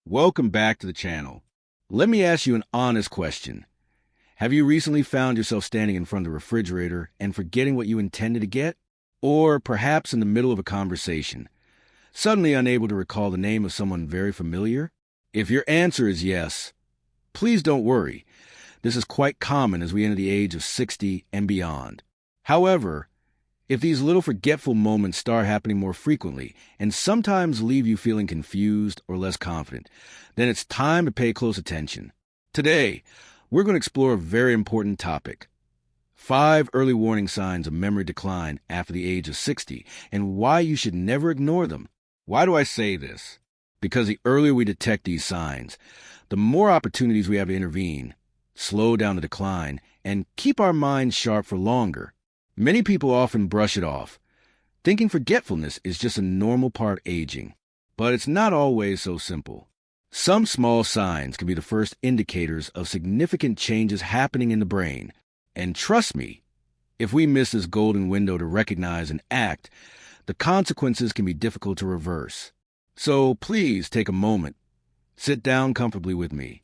Welcome back to the channel. Let me ask you an honest question. Have you recently found yourself standing in front of the refrigerator and forgetting what you intended to get? Or perhaps in the middle of a conversation, suddenly unable to recall the name of someone very familiar? If your answer is yes, please don't worry. This is quite common as we enter the age of 60 and beyond. However, if these little forgetful moments start happening more frequently and sometimes leave you feeling confused or less confident, then it's time to pay close attention. Today, we're going to explore a very important topic: 5 early warning signs of memory decline after the age of 60 and why you should never ignore them. Why do I say this? Because the earlier we detect these signs, the more opportunities we have to intervene, slow down the decline, and keep our minds sharp for longer. Many people often brush it off, thinking forgetfulness is just a normal part of aging. But it's not always so simple. Some small signs can be the first indicators of significant changes happening in the brain. And trust me, if we miss this golden window to recognize and act, the consequences can be difficult to reverse. So please take a moment. Sit down comfortably with me.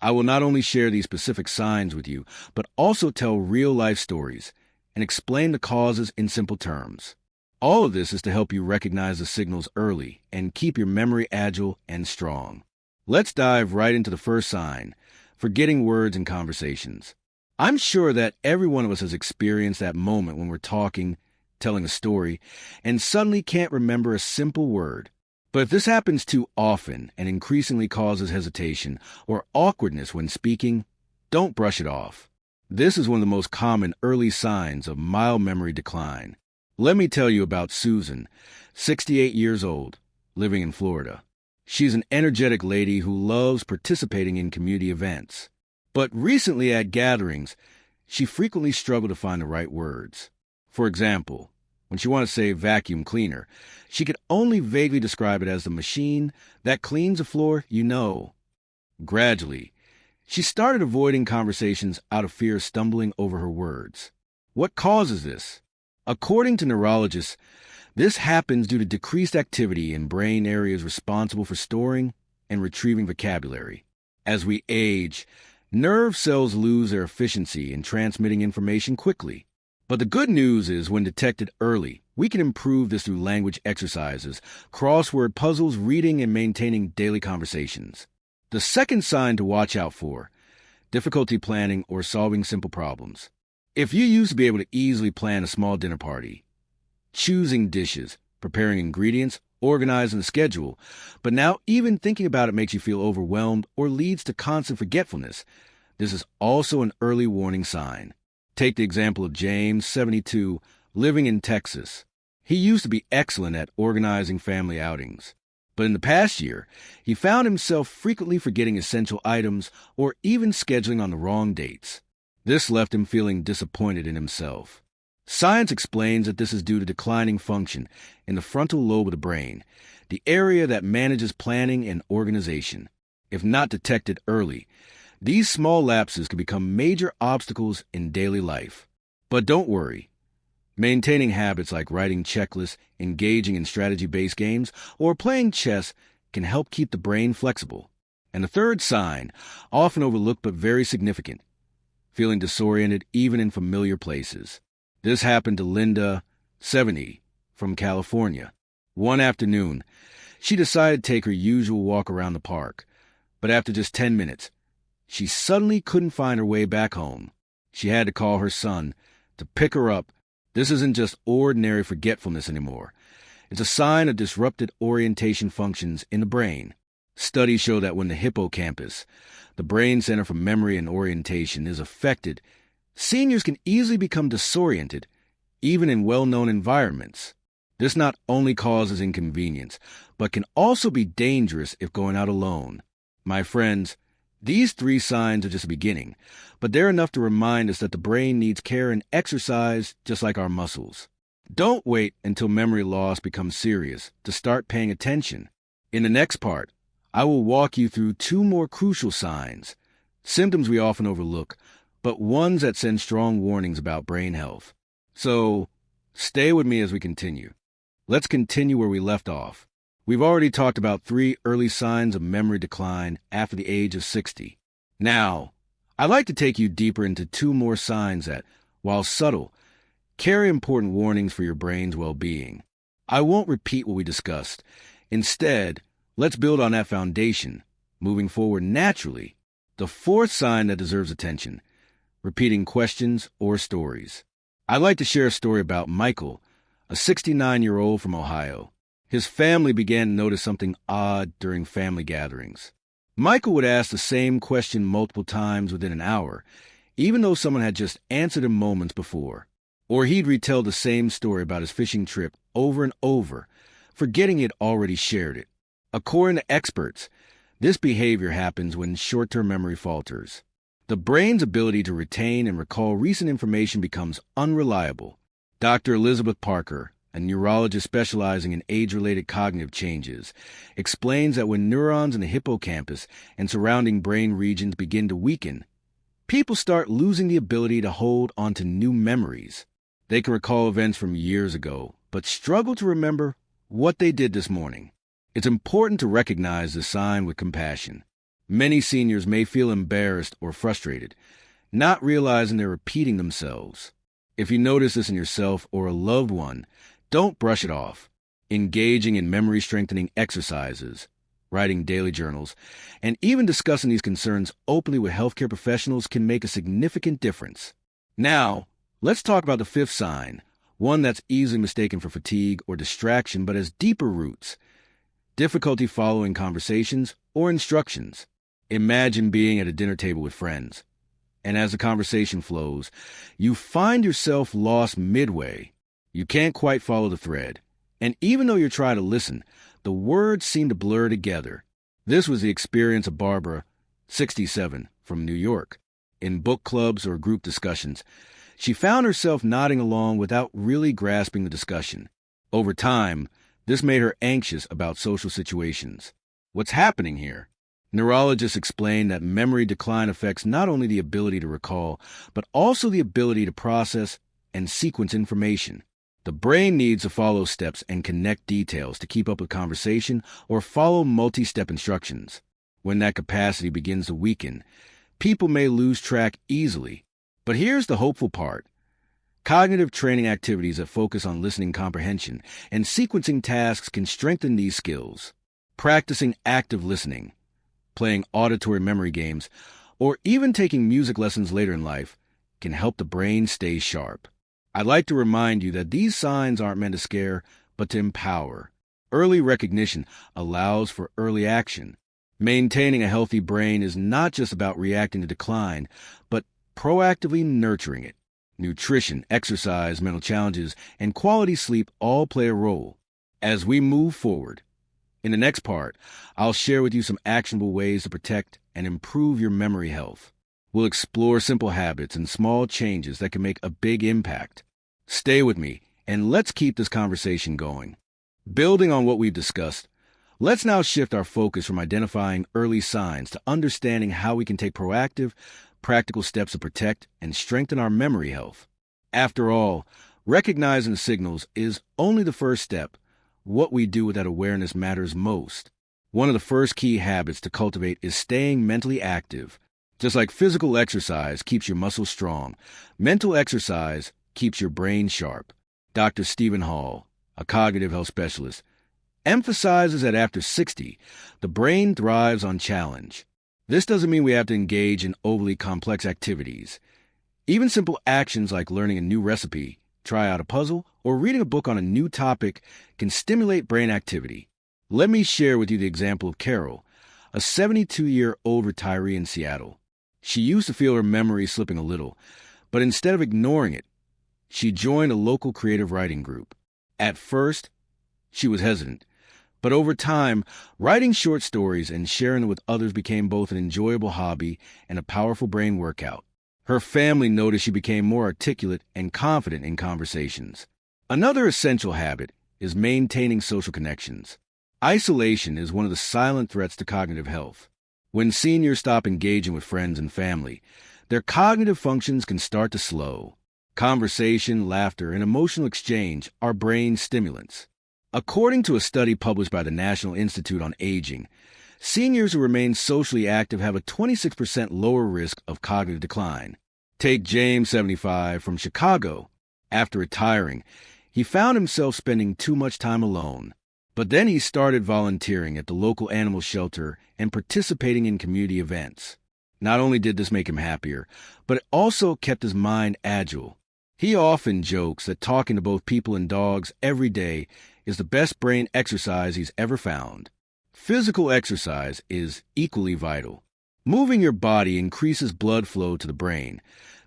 I will not only share these specific signs with you, but also tell real-life stories and explain the causes in simple terms. All of this is to help you recognize the signals early and keep your memory agile and strong. Let's dive right into the first sign: forgetting words in conversations. I'm sure that every one of us has experienced that moment when we're talking, telling a story, and suddenly can't remember a simple word. But if this happens too often and increasingly causes hesitation or awkwardness when speaking, don't brush it off. This is one of the most common early signs of mild memory decline. Let me tell you about Susan, 68 years old, living in Florida. She's an energetic lady who loves participating in community events. But recently at gatherings, she frequently struggled to find the right words. For example, when she wanted to say vacuum cleaner, she could only vaguely describe it as the machine that cleans the floor, you know. Gradually, she started avoiding conversations out of fear of stumbling over her words. What causes this? According to neurologists, this happens due to decreased activity in brain areas responsible for storing and retrieving vocabulary. As we age, nerve cells lose their efficiency in transmitting information quickly. But the good news is, when detected early, we can improve this through language exercises, crossword puzzles, reading, and maintaining daily conversations. The second sign to watch out for: difficulty planning or solving simple problems. If you used to be able to easily plan a small dinner party, choosing dishes, preparing ingredients, organizing the schedule, but now even thinking about it makes you feel overwhelmed or leads to constant forgetfulness, this is also an early warning sign. Take the example of James, 72, living in Texas. He used to be excellent at organizing family outings. But in the past year, he found himself frequently forgetting essential items or even scheduling on the wrong dates. This left him feeling disappointed in himself. Science explains that this is due to declining function in the frontal lobe of the brain, the area that manages planning and organization. If not detected early, these small lapses can become major obstacles in daily life. But don't worry. Maintaining habits like writing checklists, engaging in strategy-based games, or playing chess can help keep the brain flexible. And the third sign, often overlooked but very significant: feeling disoriented even in familiar places. This happened to Linda, 70, from California. One afternoon, she decided to take her usual walk around the park, but after just 10 minutes, she suddenly couldn't find her way back home. She had to call her son to pick her up. This isn't just ordinary forgetfulness anymore. It's a sign of disrupted orientation functions in the brain. Studies show that when the hippocampus, the brain center for memory and orientation, is affected, seniors can easily become disoriented, even in well-known environments. This not only causes inconvenience, but can also be dangerous if going out alone. My friends, these 3 signs are just a beginning, but they're enough to remind us that the brain needs care and exercise just like our muscles. Don't wait until memory loss becomes serious to start paying attention. In the next part, I will walk you through 2 more crucial signs, symptoms we often overlook, but ones that send strong warnings about brain health. So, stay with me as we continue. Let's continue where we left off. We've already talked about 3 early signs of memory decline after the age of 60. Now, I'd like to take you deeper into 2 more signs that, while subtle, carry important warnings for your brain's well-being. I won't repeat what we discussed. Instead, let's build on that foundation, moving forward naturally. The 4th sign that deserves attention: repeating questions or stories. I'd like to share a story about Michael, a 69-year-old from Ohio. His family began to notice something odd during family gatherings. Michael would ask the same question multiple times within an hour, even though someone had just answered him moments before. Or he'd retell the same story about his fishing trip over and over, forgetting he had already shared it. According to experts, this behavior happens when short-term memory falters. The brain's ability to retain and recall recent information becomes unreliable. Dr. Elizabeth Parker, a neurologist specializing in age-related cognitive changes, explains that when neurons in the hippocampus and surrounding brain regions begin to weaken, people start losing the ability to hold onto new memories. They can recall events from years ago, but struggle to remember what they did this morning. It's important to recognize this sign with compassion. Many seniors may feel embarrassed or frustrated, not realizing they're repeating themselves. If you notice this in yourself or a loved one, don't brush it off. Engaging in memory-strengthening exercises, writing daily journals, and even discussing these concerns openly with healthcare professionals can make a significant difference. Now, let's talk about the 5th sign, one that's easily mistaken for fatigue or distraction but has deeper roots: difficulty following conversations or instructions. Imagine being at a dinner table with friends, and as the conversation flows, you find yourself lost midway. You can't quite follow the thread, and even though you're trying to listen, the words seem to blur together. This was the experience of Barbara, 67, from New York. In book clubs or group discussions, she found herself nodding along without really grasping the discussion. Over time, this made her anxious about social situations. What's happening here? Neurologists explain that memory decline affects not only the ability to recall, but also the ability to process and sequence information. The brain needs to follow steps and connect details to keep up with conversation or follow multi-step instructions. When that capacity begins to weaken, people may lose track easily. But here's the hopeful part. Cognitive training activities that focus on listening comprehension and sequencing tasks can strengthen these skills. Practicing active listening, playing auditory memory games, or even taking music lessons later in life can help the brain stay sharp. I'd like to remind you that these signs aren't meant to scare, but to empower. Early recognition allows for early action. Maintaining a healthy brain is not just about reacting to decline, but proactively nurturing it. Nutrition, exercise, mental challenges, and quality sleep all play a role. As we move forward, in the next part, I'll share with you some actionable ways to protect and improve your memory health. We'll explore simple habits and small changes that can make a big impact. Stay with me, and let's keep this conversation going. Building on what we've discussed, let's now shift our focus from identifying early signs to understanding how we can take proactive, practical steps to protect and strengthen our memory health. After all, recognizing the signals is only the first step. What we do with that awareness matters most. One of the first key habits to cultivate is staying mentally active. Just like physical exercise keeps your muscles strong, mental exercise keeps your brain sharp. Dr. Stephen Hall, a cognitive health specialist, emphasizes that after 60, the brain thrives on challenge. This doesn't mean we have to engage in overly complex activities. Even simple actions like learning a new recipe, try out a puzzle, or reading a book on a new topic can stimulate brain activity. Let me share with you the example of Carol, a 72-year-old retiree in Seattle. She used to feel her memory slipping a little, but instead of ignoring it, she joined a local creative writing group. At first, she was hesitant, but over time, writing short stories and sharing them with others became both an enjoyable hobby and a powerful brain workout. Her family noticed she became more articulate and confident in conversations. Another essential habit is maintaining social connections. Isolation is one of the silent threats to cognitive health. When seniors stop engaging with friends and family, their cognitive functions can start to slow. Conversation, laughter, and emotional exchange are brain stimulants. According to a study published by the National Institute on Aging, seniors who remain socially active have a 26% lower risk of cognitive decline. Take James, 75, from Chicago. After retiring, he found himself spending too much time alone. But then he started volunteering at the local animal shelter and participating in community events. Not only did this make him happier, but it also kept his mind agile. He often jokes that talking to both people and dogs every day is the best brain exercise he's ever found. Physical exercise is equally vital. Moving your body increases blood flow to the brain,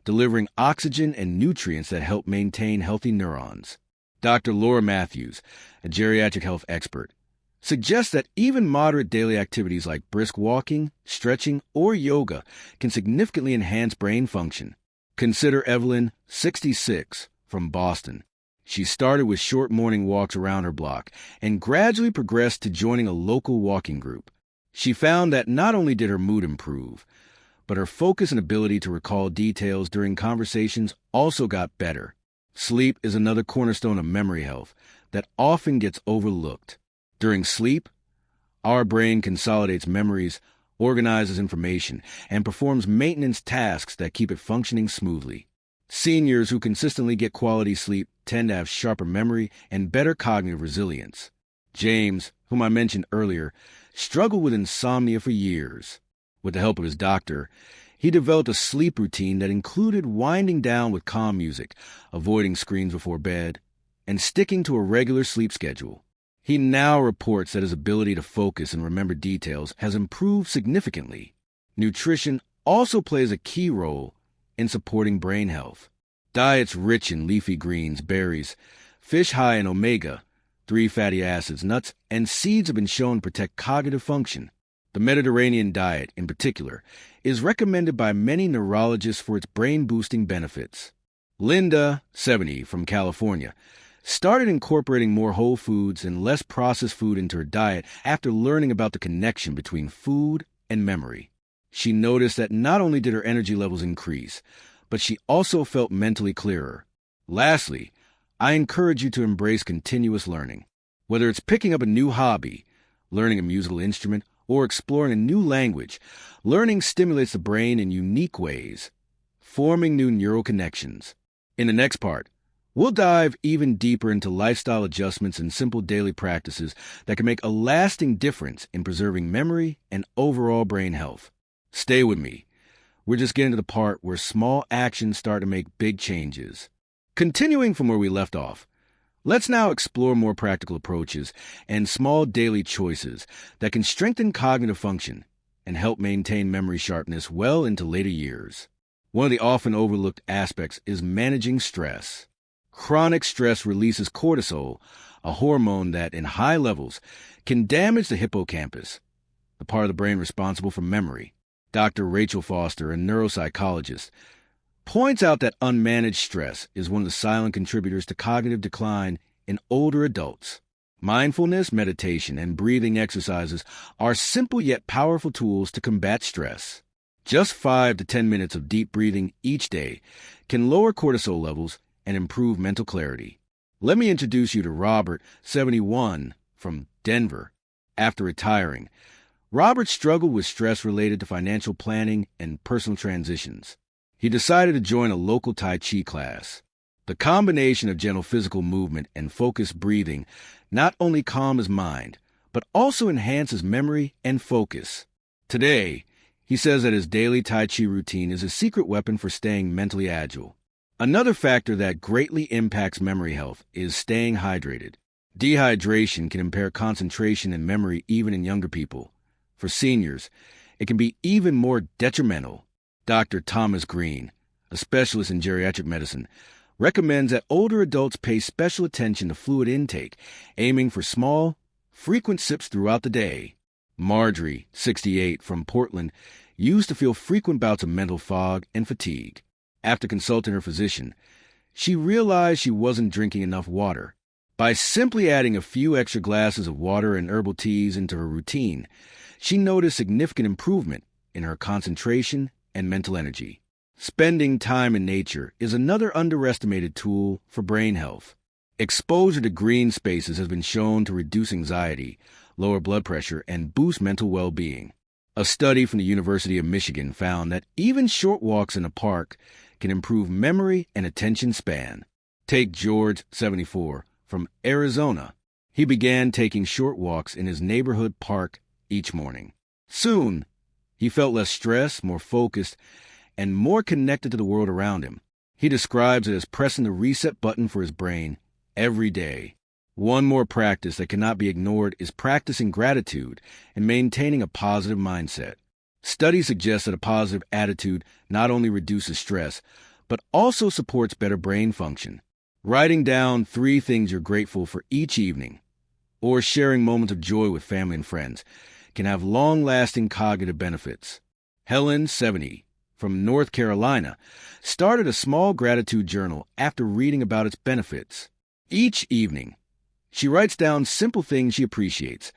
delivering oxygen and nutrients that help maintain healthy neurons. Dr. Laura Matthews, a geriatric health expert, suggests that even moderate daily activities like brisk walking, stretching, or yoga can significantly enhance brain function. Consider Evelyn, 66, from Boston. She started with short morning walks around her block and gradually progressed to joining a local walking group. She found that not only did her mood improve, but her focus and ability to recall details during conversations also got better. Sleep is another cornerstone of memory health that often gets overlooked. During sleep, our brain consolidates memories, organizes information, and performs maintenance tasks that keep it functioning smoothly. Seniors who consistently get quality sleep tend to have sharper memory and better cognitive resilience. James, whom I mentioned earlier, struggled with insomnia for years. With the help of his doctor, he developed a sleep routine that included winding down with calm music, avoiding screens before bed, and sticking to a regular sleep schedule. He now reports that his ability to focus and remember details has improved significantly. Nutrition also plays a key role in supporting brain health. Diets rich in leafy greens, berries, fish high in omega-3 fatty acids, nuts, and seeds have been shown to protect cognitive function. The Mediterranean diet, in particular, is recommended by many neurologists for its brain-boosting benefits. Linda, 70, from California, started incorporating more whole foods and less processed food into her diet after learning about the connection between food and memory. She noticed that not only did her energy levels increase, but she also felt mentally clearer. Lastly, I encourage you to embrace continuous learning. Whether it's picking up a new hobby, learning a musical instrument, or exploring a new language, learning stimulates the brain in unique ways, forming new neural connections. In the next part, we'll dive even deeper into lifestyle adjustments and simple daily practices that can make a lasting difference in preserving memory and overall brain health. Stay with me. We're just getting to the part where small actions start to make big changes. Continuing from where we left off, let's now explore more practical approaches and small daily choices that can strengthen cognitive function and help maintain memory sharpness well into later years. One of the often overlooked aspects is managing stress. Chronic stress releases cortisol, a hormone that, in high levels, can damage the hippocampus, the part of the brain responsible for memory. Dr. Rachel Foster, a neuropsychologist, points out that unmanaged stress is one of the silent contributors to cognitive decline in older adults. Mindfulness, meditation, and breathing exercises are simple yet powerful tools to combat stress. Just 5 to 10 minutes of deep breathing each day can lower cortisol levels and improve mental clarity. Let me introduce you to Robert, 71, from Denver. After retiring, Robert struggled with stress related to financial planning and personal transitions. He decided to join a local Tai Chi class. The combination of gentle physical movement and focused breathing not only calmed his mind, but also enhances memory and focus. Today, he says that his daily Tai Chi routine is a secret weapon for staying mentally agile. Another factor that greatly impacts memory health is staying hydrated. Dehydration can impair concentration and memory even in younger people. For seniors, it can be even more detrimental. Dr. Thomas Green, a specialist in geriatric medicine, recommends that older adults pay special attention to fluid intake, aiming for small, frequent sips throughout the day. Marjorie, 68, from Portland, used to feel frequent bouts of mental fog and fatigue. After consulting her physician, she realized she wasn't drinking enough water. By simply adding a few extra glasses of water and herbal teas into her routine, she noticed significant improvement in her concentration and mental energy. Spending time in nature is another underestimated tool for brain health. Exposure to green spaces has been shown to reduce anxiety, lower blood pressure, and boost mental well-being. A study from the University of Michigan found that even short walks in a park can improve memory and attention span. Take George, 74, from Arizona. He began taking short walks in his neighborhood park each morning. Soon, he felt less stressed, more focused, and more connected to the world around him. He describes it as pressing the reset button for his brain every day. One more practice that cannot be ignored is practicing gratitude and maintaining a positive mindset. Studies suggest that a positive attitude not only reduces stress, but also supports better brain function. Writing down 3 things you're grateful for each evening, or sharing moments of joy with family and friends, can have long-lasting cognitive benefits. Helen, 70, from North Carolina, started a small gratitude journal after reading about its benefits. Each evening, she writes down simple things she appreciates: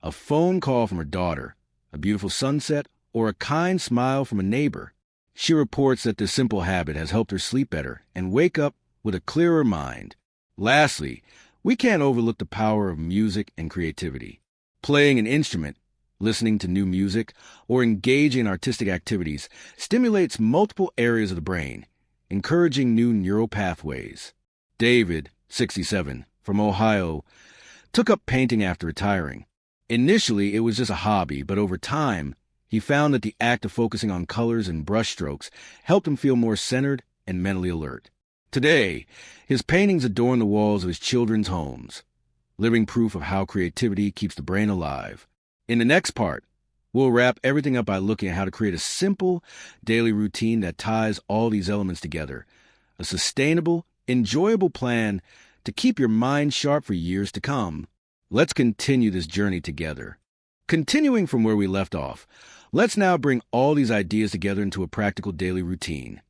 a phone call from her daughter, a beautiful sunset, or a kind smile from a neighbor. She reports that this simple habit has helped her sleep better and wake up with a clearer mind. Lastly, we can't overlook the power of music and creativity. Playing an instrument, listening to new music, or engaging in artistic activities stimulates multiple areas of the brain, encouraging new neural pathways. David, 67, from Ohio, took up painting after retiring. Initially, it was just a hobby, but over time, he found that the act of focusing on colors and brushstrokes helped him feel more centered and mentally alert. Today, his paintings adorn the walls of his children's homes, living proof of how creativity keeps the brain alive. In the next part, we'll wrap everything up by looking at how to create a simple daily routine that ties all these elements together, a sustainable, enjoyable plan to keep your mind sharp for years to come. Let's continue this journey together. Continuing from where we left off, let's now bring all these ideas together into a practical daily routine.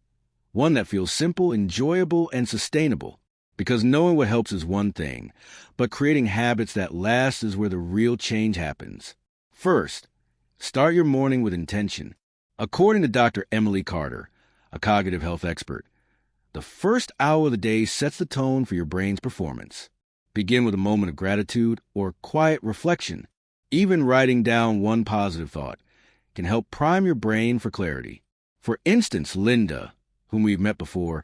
One that feels simple, enjoyable, and sustainable. Because knowing what helps is one thing, but creating habits that last is where the real change happens. First, start your morning with intention. According to Dr. Emily Carter, a cognitive health expert, the first hour of the day sets the tone for your brain's performance. Begin with a moment of gratitude or quiet reflection. Even writing down one positive thought can help prime your brain for clarity. For instance, Linda, whom we've met before,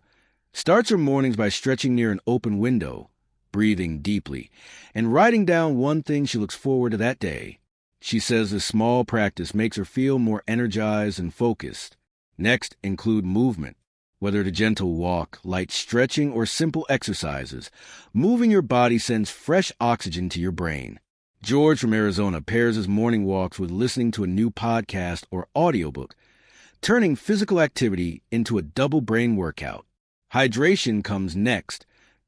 starts her mornings by stretching near an open window, breathing deeply, and writing down one thing she looks forward to that day. She says this small practice makes her feel more energized and focused. Next, include movement. Whether it's a gentle walk, light stretching, or simple exercises, moving your body sends fresh oxygen to your brain. George from Arizona pairs his morning walks with listening to a new podcast or audiobook, turning physical activity into a double brain workout. Hydration comes next.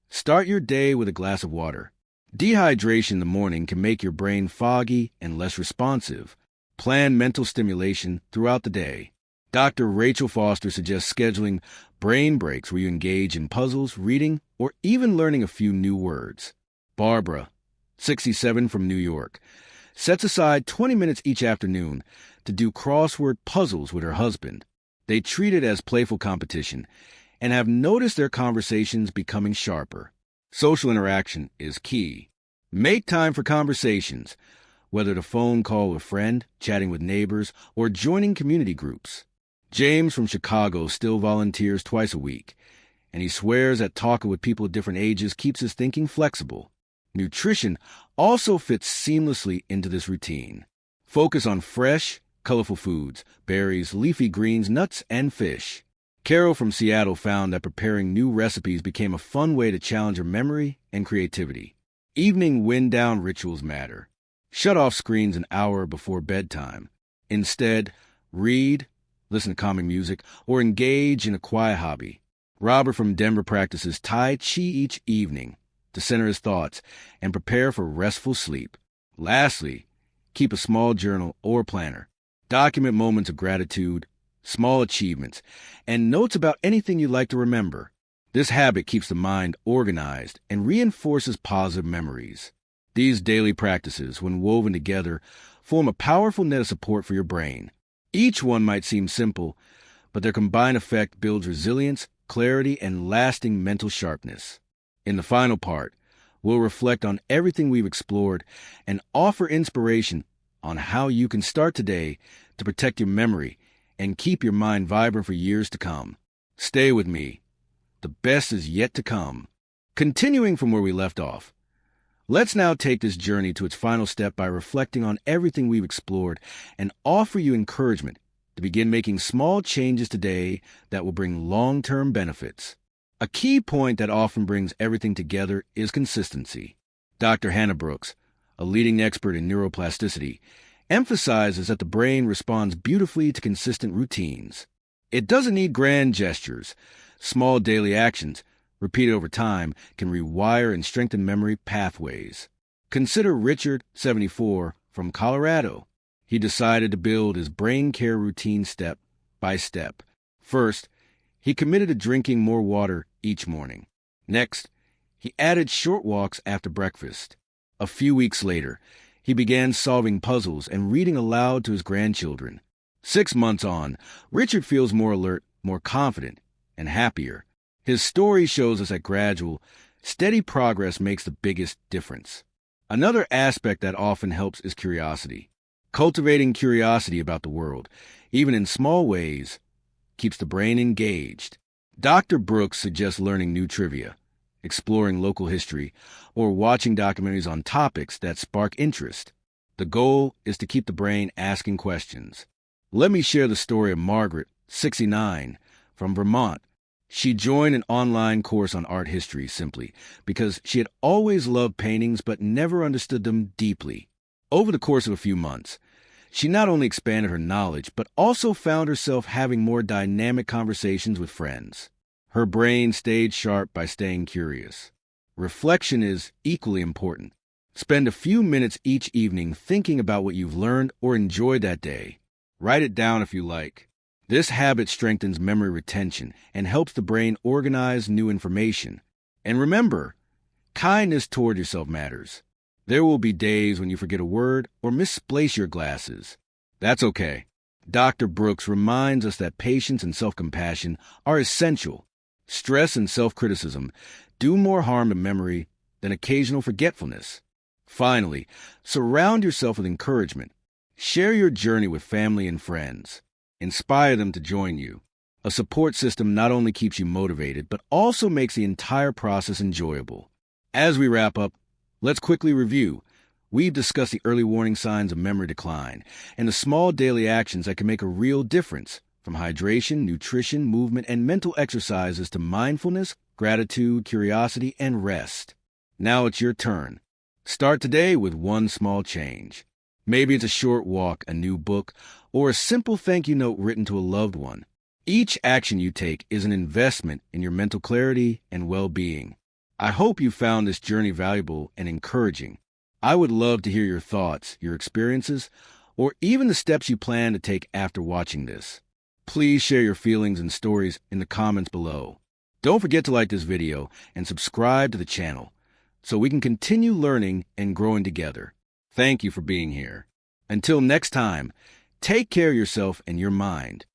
Start your day with a glass of water. Dehydration in the morning can make your brain foggy and less responsive. Plan mental stimulation throughout the day. Dr. Rachel Foster suggests scheduling brain breaks where you engage in puzzles, reading, or even learning a few new words. Barbara, 67, from New York, sets aside 20 minutes each afternoon to do crossword puzzles with her husband. They treat it as playful competition and have noticed their conversations becoming sharper. Social interaction is key. Make time for conversations, whether it's a phone call with a friend, chatting with neighbors, or joining community groups. James from Chicago still volunteers twice a week, and he swears that talking with people of different ages keeps his thinking flexible. Nutrition also fits seamlessly into this routine. Focus on fresh, colorful foods, berries, leafy greens, nuts, and fish. Carol from Seattle found that preparing new recipes became a fun way to challenge her memory and creativity. Evening wind-down rituals matter. Shut off screens an hour before bedtime. Instead, read, listen to calming music, or engage in a quiet hobby. Robert from Denver practices Tai Chi each evening to center his thoughts and prepare for restful sleep. Lastly, keep a small journal or planner. Document moments of gratitude, small achievements, and notes about anything you'd like to remember. This habit keeps the mind organized and reinforces positive memories. These daily practices, when woven together, form a powerful net of support for your brain. Each one might seem simple, but their combined effect builds resilience, clarity, and lasting mental sharpness. In the final part, we'll reflect on everything we've explored and offer inspiration on how you can start today to protect your memory and keep your mind vibrant for years to come. Stay with me. The best is yet to come. Continuing from where we left off, let's now take this journey to its final step by reflecting on everything we've explored and offer you encouragement to begin making small changes today that will bring long-term benefits. A key point that often brings everything together is consistency. Dr. Hannah Brooks, a leading expert in neuroplasticity, emphasizes that the brain responds beautifully to consistent routines. It doesn't need grand gestures. Small daily actions, repeated over time, can rewire and strengthen memory pathways. Consider Richard, 74, from Colorado. He decided to build his brain care routine step by step. First, he committed to drinking more water each morning. Next, he added short walks after breakfast. A few weeks later, he began solving puzzles and reading aloud to his grandchildren. 6 months on, Richard feels more alert, more confident, and happier. His story shows us that gradual, steady progress makes the biggest difference. Another aspect that often helps is curiosity. Cultivating curiosity about the world, even in small ways, keeps the brain engaged. Dr. Brooks suggests learning new trivia, exploring local history, or watching documentaries on topics that spark interest. The goal is to keep the brain asking questions. Let me share the story of Margaret, 69, from Vermont. She joined an online course on art history simply because she had always loved paintings but never understood them deeply. Over the course of a few months, she not only expanded her knowledge but also found herself having more dynamic conversations with friends. Her brain stayed sharp by staying curious. Reflection is equally important. Spend a few minutes each evening thinking about what you've learned or enjoyed that day. Write it down if you like. This habit strengthens memory retention and helps the brain organize new information. And remember, kindness toward yourself matters. There will be days when you forget a word or misplace your glasses. That's okay. Dr. Brooks reminds us that patience and self-compassion are essential. Stress and self-criticism do more harm to memory than occasional forgetfulness. Finally, surround yourself with encouragement. Share your journey with family and friends. Inspire them to join you. A support system not only keeps you motivated, but also makes the entire process enjoyable. As we wrap up, let's quickly review. We've discussed the early warning signs of memory decline and the small daily actions that can make a real difference, from hydration, nutrition, movement, and mental exercises to mindfulness, gratitude, curiosity, and rest. Now it's your turn. Start today with one small change. Maybe it's a short walk, a new book, or a simple thank you note written to a loved one. Each action you take is an investment in your mental clarity and well-being. I hope you found this journey valuable and encouraging. I would love to hear your thoughts, your experiences, or even the steps you plan to take after watching this. Please share your feelings and stories in the comments below. Don't forget to like this video and subscribe to the channel so we can continue learning and growing together. Thank you for being here. Until next time, take care of yourself and your mind.